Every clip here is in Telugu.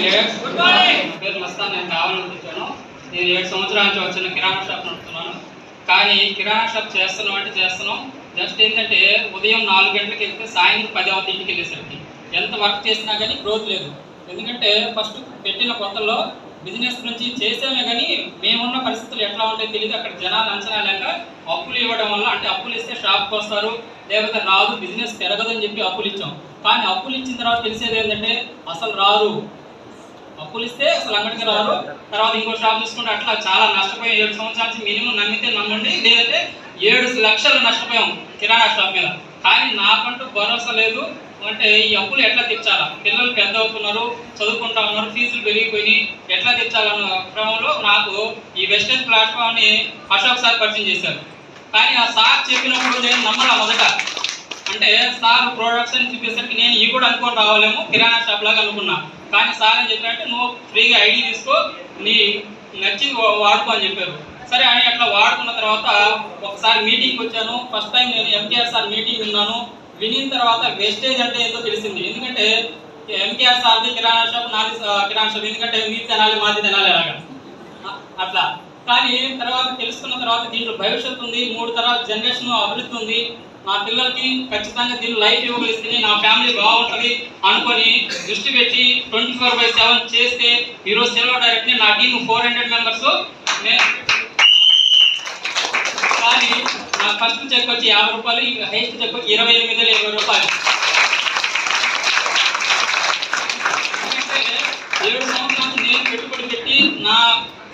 పేరు మస్తాన్. నేను కావాలని వచ్చాను. నేను 7 సంవత్సరాల నుంచి వచ్చిన కిరాణా షాప్ నడుపుతున్నాను. కానీ కిరాణా షాప్ చేస్తున్నాం. జస్ట్ ఏంటంటే ఉదయం 4 గంటలకు వెళ్తే సాయంత్రం 10 అవుతుంది ఇంటికి వెళ్ళేసరికి. ఎంత వర్క్ చేసినా కానీ గ్రోత్ లేదు. ఎందుకంటే ఫస్ట్ పెట్టిన కొత్తలో బిజినెస్ నుంచి చేసామే కానీ మేమున్న పరిస్థితులు ఎట్లా ఉంటాయో తెలియదు. అక్కడ జనాలు అంచనా లేక అప్పులు ఇవ్వడం వల్ల, అంటే అప్పులు ఇస్తే షాప్కి వస్తారు, లేకపోతే రాదు, బిజినెస్ పెరగదని చెప్పి అప్పులు ఇచ్చాం. కానీ అప్పులు ఇచ్చిన తర్వాత తెలిసేది ఏంటంటే అసలు రారు, అప్పులు ఇస్తే అసలు అంగడికి రారు, తర్వాత ఇంకో షాప్ తీసుకుంటే అట్లా చాలా నష్టపోయాం. 7 సంవత్సరాల నుంచి మినిమం నమ్మితే నమ్మండి, లేదంటే 7 లక్షలు నష్టపోయాం కిరాణా షాప్ మీద. కానీ నాకంటూ భరోసా లేదు. అంటే ఈ అప్పులు ఎట్లా తెచ్చాలా, పిల్లలు పెద్ద అవుతున్నారు, చదువుకుంటా ఉన్నారు, ఫీజులు పెరిగిపోయి ఎట్లా తెచ్చాలన్న క్రమంలో నాకు ఈ వెస్టేజ్ ప్లాట్ఫామ్ని అశోక్ సార్ పరిచయం చేశారు. కానీ ఆ సార్ చెప్పినప్పుడు నేను నమ్మలా మొదట. అంటే సార్ ప్రోడక్ట్స్ అని చూపేసరికి నేను ఇవి కూడా అనుకొని రావాలేమో కిరాణా షాప్ లాగా అనుకున్నా. కానీ సార్ ఏం చెప్పారంటే నువ్వు ఫ్రీగా ఐడి తీసుకో, నీ నచ్చి వాడుకో అని చెప్పారు. సరే అని అట్లా వాడుకున్న తర్వాత ఒకసారి మీటింగ్కి వచ్చాను. ఫస్ట్ టైం నేను ఎంకేఆర్ సార్ మీటింగ్ విన్నాను. వినిన తర్వాత వేస్టేజ్ అంటే ఏందో తెలిసింది. ఎందుకంటే ఎంకేఆర్ సార్ది కిరాణా షాప్, నాది కిరాణా షాప్, ఎందుకంటే మీరు తినాలి మాది తినాలి అలాగా అట్లా. కానీ తర్వాత తెలుసుకున్న తర్వాత దీంట్లో భవిష్యత్తు ఉంది, 3 తరాల జనరేషన్ అభివృద్ధి ఉంది, నా పిల్లలకి ఖచ్చితంగా దీన్ని లైఫ్ ఇవ్వగలిస్తే నా ఫ్యామిలీ బాగుంటుంది అనుకొని దృష్టి పెట్టి 24/7 చేస్తే ఈరోజు సిల్వర్ డైరెక్ట్ని నా టీం 400 మెంబర్స్. కానీ నా ఫస్ట్ చెక్ వచ్చి 50 రూపాయలు, హైయెస్ట్ చెక్ వచ్చి 28,020 రూపాయలు. 7 సంవత్సరాలు నేను పెట్టుబడి పెట్టి నా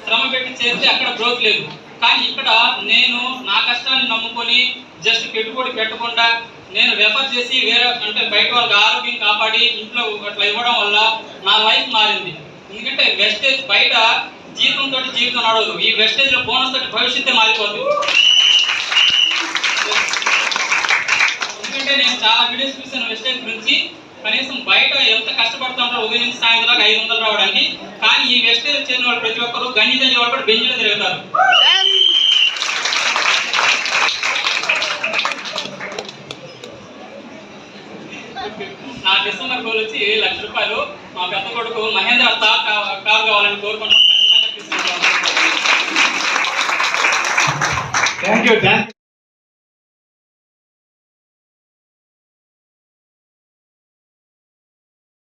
శ్రమ పెట్టి చేస్తే అక్కడ గ్రోత్ లేదు. కానీ ఇక్కడ నేను నా కష్టాన్ని నమ్ముకొని జస్ట్ పెట్టుబడి పెట్టకుండా నేను రెఫర్ చేసి వేరే, అంటే బయట వాళ్ళకి ఆరోగ్యం కాపాడి ఇంట్లో అట్లా ఇవ్వడం వల్ల నా లైఫ్ మారింది. ఎందుకంటే వెస్టేజ్ బయట జీతంతో జీవితం నడవదు, ఈ వెస్టేజ్లో బోనస్ తోటి భవిష్యత్తే మారిపోతుంది. ఎందుకంటే నేను చాలా వీడియోస్ చూసాను వెస్టేజ్ గురించి. కనీసం బయట ఎంత కష్టపడుతూ ఉంటారు ఉదయం నుంచి సాయంత్రం 500 రావడానికి. కానీ ఈ వెస్టేజ్ చేసిన వాళ్ళు ప్రతి ఒక్కరు గంజి తంజి వాళ్ళు కూడా బెంచ్లో తిరుగుతారు. నా డిసెంబర్ గోల్ వచ్చి 1 లక్ష రూపాయలు. మా పెద్ద కొడుకు మహేంద్ర కార్ కావాలని కోరుకుంటాం. ఖచ్చితంగా తీసుకుంటాం. Thank you.